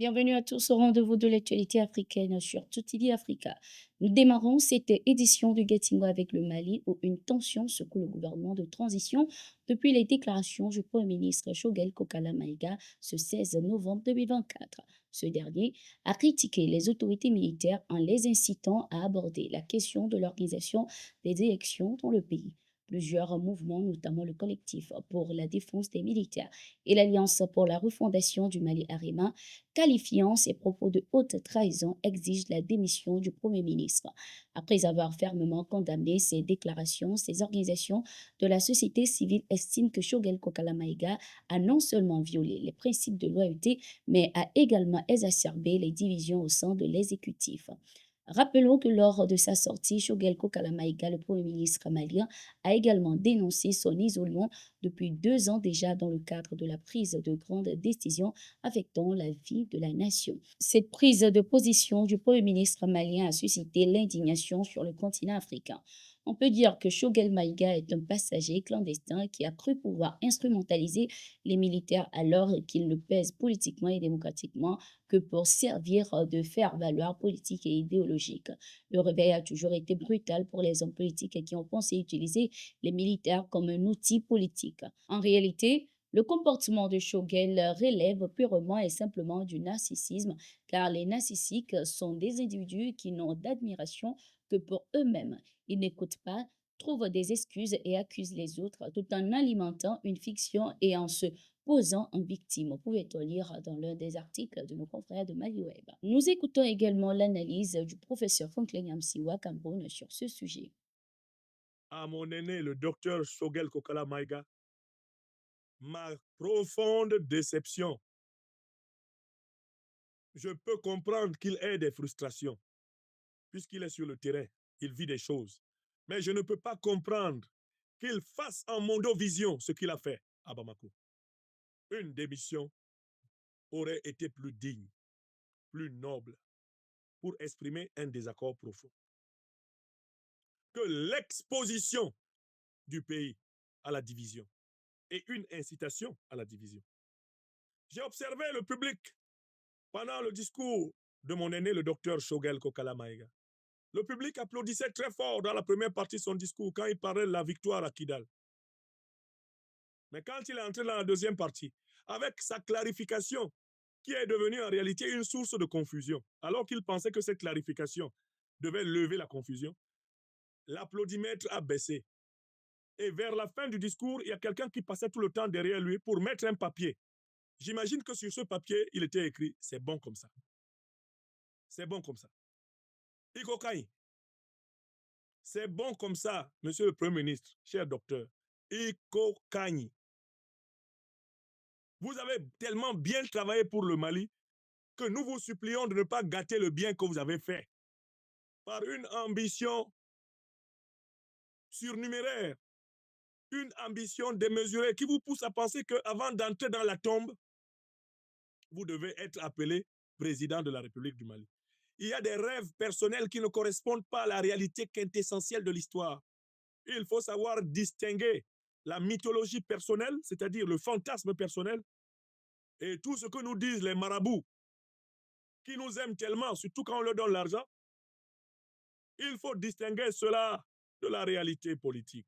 Bienvenue à tous au rendez-vous de l'actualité africaine sur Tutidi Africa. Nous démarrons cette édition du Gettingo avec le Mali où une tension secoue le gouvernement de transition depuis les déclarations du Premier ministre Choguel Kokala Maïga ce 16 novembre 2024. Ce dernier a critiqué les autorités militaires en les incitant à aborder la question de l'organisation des élections dans le pays. Plusieurs mouvements, notamment le collectif pour la défense des militaires et l'Alliance pour la refondation du Mali Arima, qualifiant ces propos de haute trahison, exige la démission du Premier ministre. Après avoir fermement condamné ces déclarations, ces organisations de la société civile estiment que Shogel Kokala Maïga a non seulement violé les principes de loyauté, mais a également exacerbé les divisions au sein de l'exécutif. Rappelons que lors de sa sortie, Shogel Kokala Maïga, le Premier ministre malien, a également dénoncé son isolement depuis 2 ans déjà dans le cadre de la prise de grandes décisions affectant la vie de la nation. Cette prise de position du Premier ministre malien a suscité l'indignation sur le continent africain. On peut dire que Shogel Maïga est un passager clandestin qui a cru pouvoir instrumentaliser les militaires alors qu'ils ne pèsent politiquement et démocratiquement que pour servir de faire-valoir politique et idéologique. Le réveil a toujours été brutal pour les hommes politiques qui ont pensé utiliser les militaires comme un outil politique. En réalité, le comportement de Shogel relève purement et simplement du narcissisme, car les narcissiques sont des individus qui n'ont d'admiration que pour eux-mêmes. Ils n'écoutent pas, trouvent des excuses et accusent les autres tout en alimentant une fiction et en se posant en victime. Vous pouvez le lire dans l'un des articles de nos confrères de MaliWeb. Nous écoutons également l'analyse du professeur Franklin Amsiwa Cameroun sur ce sujet. À mon aîné, le docteur Shogel Kokala Maïga, ma profonde déception. Je peux comprendre qu'il ait des frustrations, puisqu'il est sur le terrain, il vit des choses. Mais je ne peux pas comprendre qu'il fasse en mondovision ce qu'il a fait à Bamako. Une démission aurait été plus digne, plus noble, pour exprimer un désaccord profond. Que l'exposition du pays à la division et une incitation à la division. J'ai observé le public pendant le discours de mon aîné, le docteur Shogel Kokala Maïga. Le public applaudissait très fort dans la première partie de son discours quand il parlait de la victoire à Kidal. Mais quand il est entré dans la deuxième partie, avec sa clarification, qui est devenue en réalité une source de confusion, alors qu'il pensait que cette clarification devait lever la confusion, l'applaudimètre a baissé. Et vers la fin du discours, il y a quelqu'un qui passait tout le temps derrière lui pour mettre un papier. J'imagine que sur ce papier, il était écrit « c'est bon comme ça ». C'est bon comme ça. Ikokai, c'est bon comme ça, monsieur le Premier ministre, cher docteur. Ikokai. Vous avez tellement bien travaillé pour le Mali que nous vous supplions de ne pas gâter le bien que vous avez fait par une ambition surnuméraire, une ambition démesurée qui vous pousse à penser qu'avant d'entrer dans la tombe, vous devez être appelé président de la République du Mali. Il y a des rêves personnels qui ne correspondent pas à la réalité quintessentielle de l'histoire. Il faut savoir distinguer la mythologie personnelle, c'est-à-dire le fantasme personnel, et tout ce que nous disent les marabouts, qui nous aiment tellement, surtout quand on leur donne l'argent. Il faut distinguer cela de la réalité politique.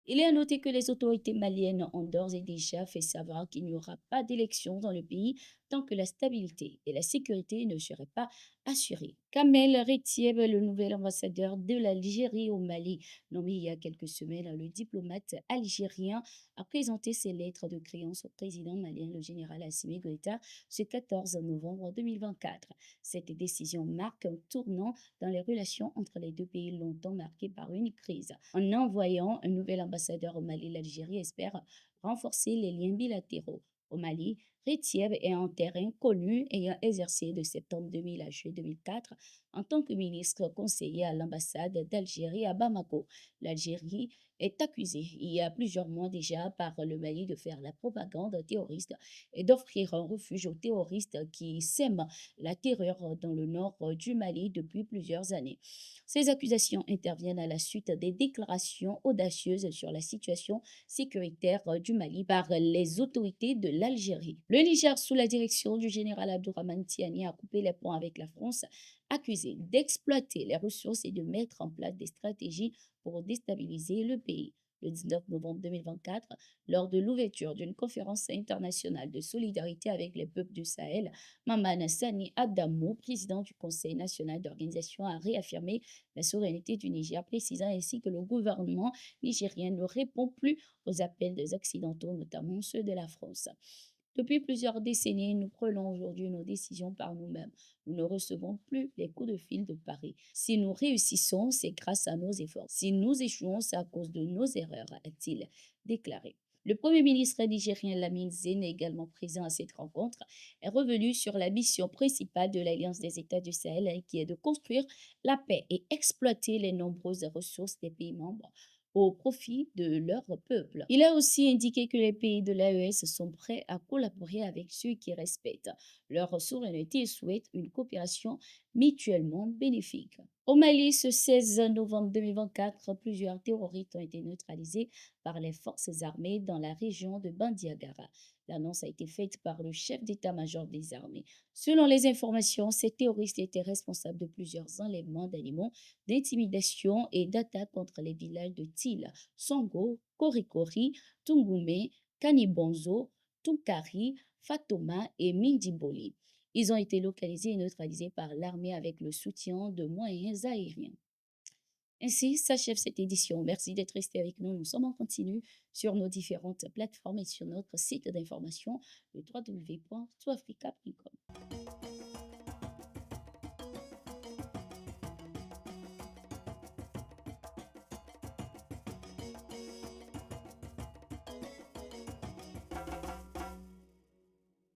Il est à noter que les autorités maliennes ont d'ores et déjà fait savoir qu'il n'y aura pas d'élection dans le pays tant que la stabilité et la sécurité ne seraient pas assurées. Kamel Retieb, le nouvel ambassadeur de l'Algérie au Mali, nommé il y a quelques semaines, le diplomate algérien a présenté ses lettres de créance au président malien, le général Assimi Goïta, ce 14 novembre 2024. Cette décision marque un tournant dans les relations entre les deux pays longtemps marquées par une crise. En envoyant un nouvel ambassadeur au Mali, l'Algérie espère renforcer les liens bilatéraux. Au Mali, Retieb est un terrain connu ayant exercé de septembre 2000 à juillet 2004 en tant que ministre conseiller à l'ambassade d'Algérie à Bamako. L'Algérie est accusée il y a plusieurs mois déjà par le Mali de faire la propagande terroriste et d'offrir un refuge aux terroristes qui sèment la terreur dans le nord du Mali depuis plusieurs années. Ces accusations interviennent à la suite des déclarations audacieuses sur la situation sécuritaire du Mali par les autorités de l'Algérie. Le Niger, sous la direction du général Abdourahmane Tiani, a coupé les ponts avec la France, accusé d'exploiter les ressources et de mettre en place des stratégies pour déstabiliser le pays. Le 19 novembre 2024, lors de l'ouverture d'une conférence internationale de solidarité avec les peuples du Sahel, Maman Sani Adamou, président du Conseil national d'organisation, a réaffirmé la souveraineté du Niger, précisant ainsi que le gouvernement nigérien ne répond plus aux appels des Occidentaux, notamment ceux de la France. Depuis plusieurs décennies, nous prenons aujourd'hui nos décisions par nous-mêmes. Nous ne recevons plus les coups de fil de Paris. Si nous réussissons, c'est grâce à nos efforts. Si nous échouons, c'est à cause de nos erreurs, a-t-il déclaré. Le Premier ministre nigérien Lamine Zane, également présent à cette rencontre, est revenu sur la mission principale de l'Alliance des États du Sahel, qui est de construire la paix et exploiter les nombreuses ressources des pays membres au profit de leur peuple. Il a aussi indiqué que les pays de l'AES sont prêts à collaborer avec ceux qui respectent leur souveraineté et souhaitent une coopération mutuellement bénéfique. Au Mali, ce 16 novembre 2024, plusieurs terroristes ont été neutralisés par les forces armées dans la région de Bandiagara. L'annonce a été faite par le chef d'état-major des armées. Selon les informations, ces terroristes étaient responsables de plusieurs enlèvements d'animaux, d'intimidation et d'attaques contre les villages de Tila, Songo, Korikori, Tungume, Kanibonzo, Tunkari, Fatoma et Mindiboli. Ils ont été localisés et neutralisés par l'armée avec le soutien de moyens aériens. Ainsi s'achève cette édition. Merci d'être resté avec nous. Nous sommes en continu sur nos différentes plateformes et sur notre site d'information, le www.toafrica.com.